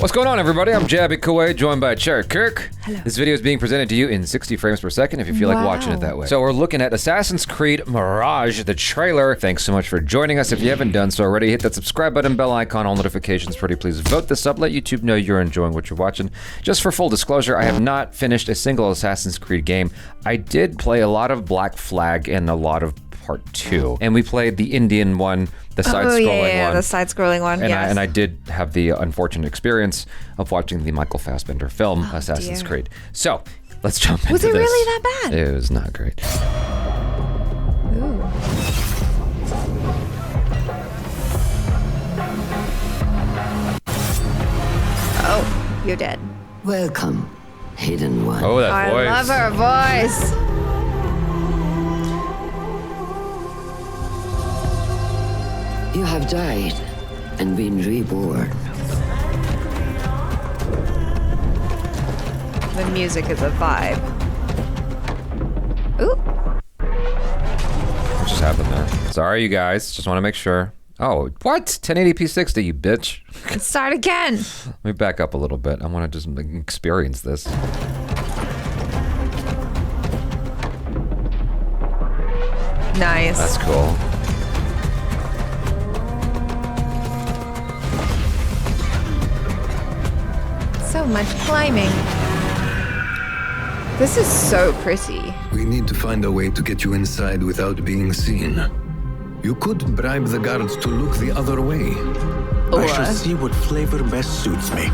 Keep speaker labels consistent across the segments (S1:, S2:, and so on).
S1: What's going on, everybody? I'm Jabby Kuwait, joined by Cherry Kirk.
S2: Hello.
S1: This video is being presented to you in 60 frames per second if you feel like watching it that way. So we're looking at Assassin's Creed Mirage, the trailer. Thanks so much for joining us. If you haven't done so already, hit that subscribe button, bell icon, all notifications. Pretty please vote this up. Let YouTube know you're enjoying what you're watching. Just for full disclosure, I have not finished a single Assassin's Creed game. I did play a lot of Black Flag and a lot of Part 2. And we played the Indian one, the side-scrolling one.
S2: The side-scrolling one,
S1: and I did have the unfortunate experience of watching the Michael Fassbender film, Assassin's Creed. So, let's jump into this.
S2: Was it really that bad?
S1: It was not great.
S2: Ooh. Oh, you're dead.
S3: Welcome, Hidden One.
S1: Oh, that voice.
S2: I love her voice.
S3: You have died and been reborn.
S2: The music is a vibe. Ooh.
S1: What just happened there? Sorry, you guys. Just want to make sure. Oh, what? 1080p 60, you bitch.
S2: Let's start again.
S1: Let me back up a little bit. I want to just experience this.
S2: Nice.
S1: That's cool.
S2: So much climbing. This is so pretty.
S4: We need to find a way to get you inside without being seen. You could bribe the guards to look the other way.
S5: I shall see what flavor best suits me.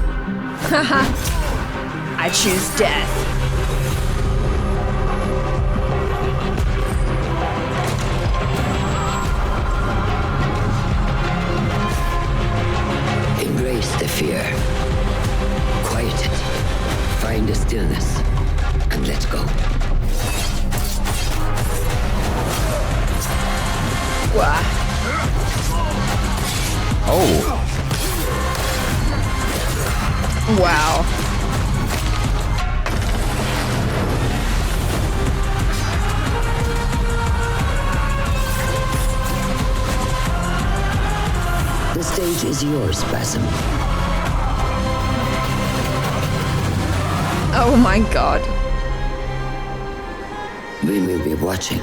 S2: I choose death.
S3: Embrace the fear. Quiet it. Find the stillness. And let's go.
S2: Wow.
S1: Oh.
S2: Wow.
S3: The stage is yours, Spasm.
S2: Oh my god.
S3: We will be watching.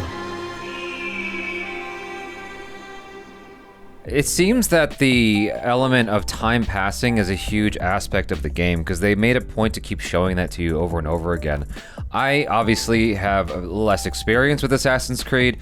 S1: It seems that the element of time passing is a huge aspect of the game because they made a point to keep showing that to you over and over again. I obviously have less experience with Assassin's Creed.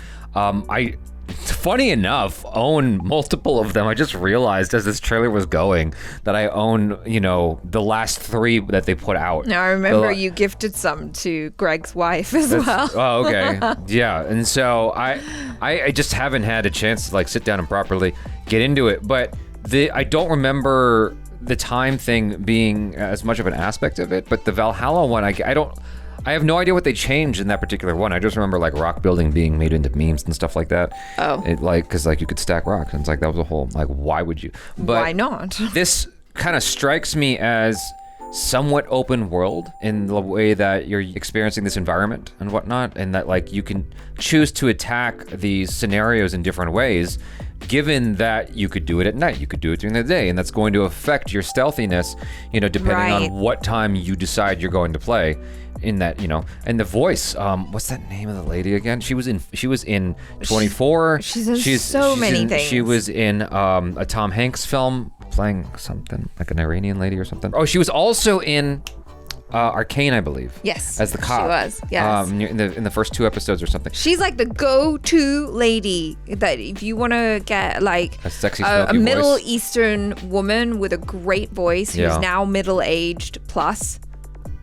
S1: Funny enough, own multiple of them. I just realized as this trailer was going that I own, you know, the last 3 that they put out.
S2: Now I remember you gifted some to Greg's wife as well.
S1: Oh, okay. Yeah, and so I just haven't had a chance to like sit down and properly get into it. But I don't remember the time thing being as much of an aspect of it. But the Valhalla one, I have no idea what they changed in that particular one. I just remember like rock building being made into memes and stuff like that.
S2: Oh.
S1: Because you could stack rocks and it's like that was a whole, like, why would you? But
S2: why not?
S1: This kind of strikes me as somewhat open world in the way that you're experiencing this environment and whatnot, and that like you can choose to attack these scenarios in different ways, given that you could do it at night, you could do it during the day, and that's going to affect your stealthiness, you know, depending on what time you decide you're going to play. In that, you know, and the voice, what's that name of the lady again? She was in 24.
S2: She's in so many things.
S1: She was in a Tom Hanks film playing something like an Iranian lady or something. Oh, she was also in Arcane, I believe.
S2: Yes,
S1: as the cop.
S2: she was. Yes,
S1: in the first 2 episodes or something.
S2: She's like the go-to lady that if you want to get like
S1: a sexy,
S2: a Middle
S1: voice.
S2: Eastern woman with a great voice who's now middle-aged plus.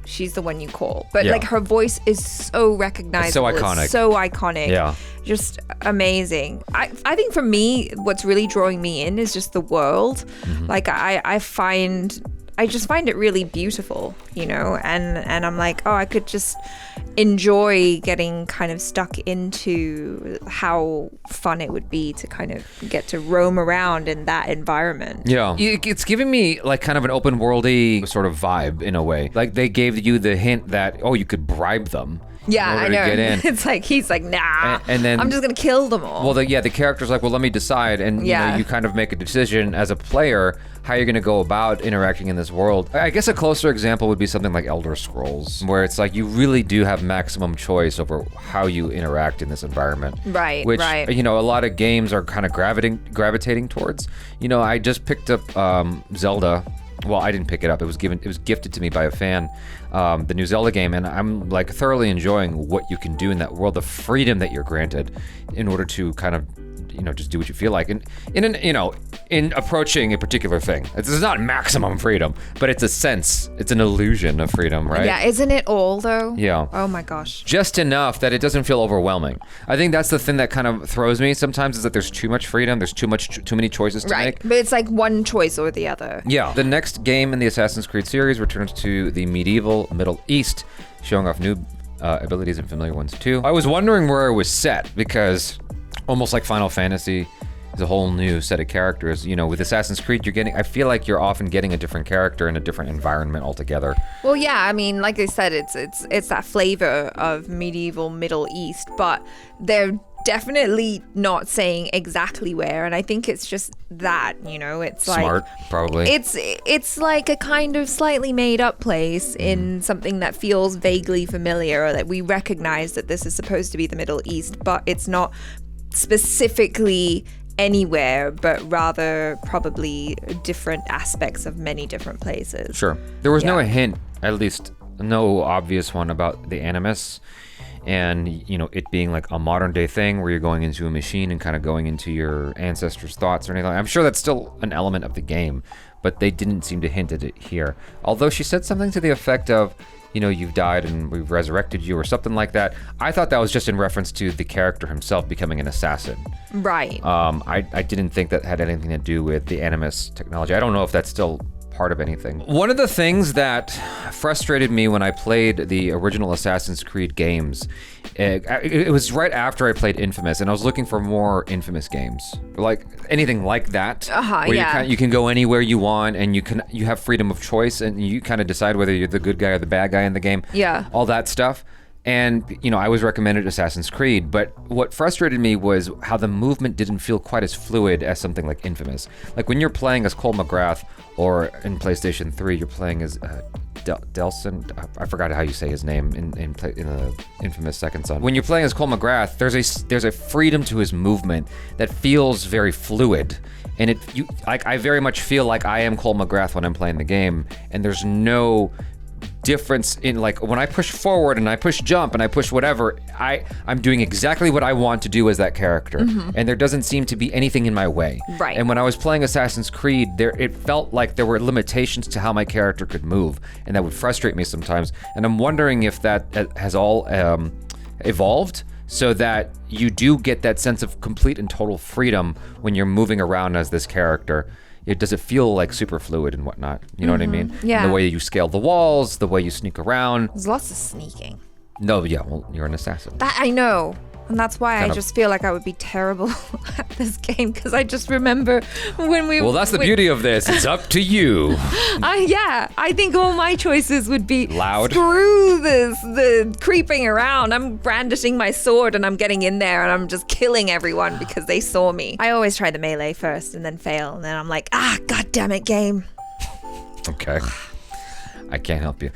S2: She's the one you call. But like her voice is so recognizable.
S1: It's so iconic.
S2: It's so iconic.
S1: Yeah.
S2: Just amazing. I think for me, what's really drawing me in is just the world. Mm-hmm. Like I just find it really beautiful, you know, and I'm like, oh, I could just enjoy getting kind of stuck into how fun it would be to kind of get to roam around in that environment.
S1: Yeah. It's giving me like kind of an open worldy sort of vibe in a way. Like they gave you the hint that, oh, you could bribe them.
S2: Yeah,
S1: in
S2: I
S1: order
S2: know.
S1: to get in.
S2: It's like he's like, nah.
S1: And then
S2: I'm just gonna kill them all.
S1: Well, the character's like, well, let me decide, and you kind of make a decision as a player how you're going to go about interacting in this world. I guess a closer example would be something like Elder Scrolls, where it's like you really do have maximum choice over how you interact in this environment.
S2: Right.
S1: Which a lot of games are kind of gravitating towards. I just picked up Zelda. Well, I didn't pick it up. It was gifted to me by a fan, the new Zelda game, and I'm like thoroughly enjoying what you can do in that world, the freedom that you're granted in order to kind of, just do what you feel like, and in approaching a particular thing. It's not maximum freedom, but it's an illusion of freedom, right?
S2: Yeah, isn't it all though?
S1: Yeah.
S2: Oh my gosh.
S1: Just enough that it doesn't feel overwhelming. I think that's the thing that kind of throws me sometimes, is that there's too much freedom, there's too many choices to make.
S2: But it's like one choice or the other.
S1: Yeah. The next game in the Assassin's Creed series returns to the medieval Middle East, showing off new abilities and familiar ones too. I was wondering where it was set, because almost like Final Fantasy is a whole new set of characters. With Assassin's Creed, I feel like you're often getting a different character in a different environment altogether.
S2: Well, yeah, I mean, like I said, it's that flavor of medieval Middle East, but they're definitely not saying exactly where, and I think it's just that, it's like
S1: smart, probably.
S2: It's like a kind of slightly made up place in something that feels vaguely familiar, or that we recognize that this is supposed to be the Middle East, but it's not specifically anywhere, but rather probably different aspects of many different places.
S1: Sure. There was no hint, at least no obvious one, about the Animus, and it being like a modern day thing where you're going into a machine and kind of going into your ancestors' thoughts or anything. I'm sure that's still an element of the game, but they didn't seem to hint at it here. Although she said something to the effect of, you've died and we've resurrected you, or something like that. I thought that was just in reference to the character himself becoming an assassin.
S2: Right.
S1: I didn't think that had anything to do with the Animus technology. I don't know if that's still part of anything. One of the things that frustrated me when I played the original Assassin's Creed games, it was right after I played Infamous, and I was looking for more Infamous games, like anything like that, where you can go anywhere you want, and you have freedom of choice, and you kind of decide whether you're the good guy or the bad guy in the game.
S2: Yeah.
S1: All that stuff. And, I was recommended Assassin's Creed, but what frustrated me was how the movement didn't feel quite as fluid as something like Infamous. Like when you're playing as Cole McGrath, or in PlayStation 3, you're playing as Delson. I forgot how you say his name in the Infamous Second Son. When you're playing as Cole McGrath, there's a freedom to his movement that feels very fluid. And I very much feel like I am Cole McGrath when I'm playing the game, and there's no difference in, like, when I push forward and I push jump and I push whatever, I'm doing exactly what I want to do as that character, and there doesn't seem to be anything in my way.
S2: Right.
S1: And when I was playing Assassin's Creed, it felt like there were limitations to how my character could move, and that would frustrate me sometimes. And I'm wondering if that has all evolved, so that you do get that sense of complete and total freedom when you're moving around as this character. Does it feel like super fluid and whatnot? You know what I mean?
S2: Yeah.
S1: And the way you scale the walls, the way you sneak around.
S2: There's lots of sneaking.
S1: No, yeah, well, you're an assassin.
S2: That I know. And that's why
S1: Kind
S2: I
S1: of.
S2: just feel like I would be terrible at this game, because I just remember when we...
S1: Well, that's the beauty of this. It's up to you.
S2: I think all my choices would be...
S1: Loud.
S2: Screw the creeping around. I'm brandishing my sword and I'm getting in there and I'm just killing everyone because they saw me. I always try the melee first and then fail. And then I'm like, god damn it, game.
S1: Okay. I can't help you.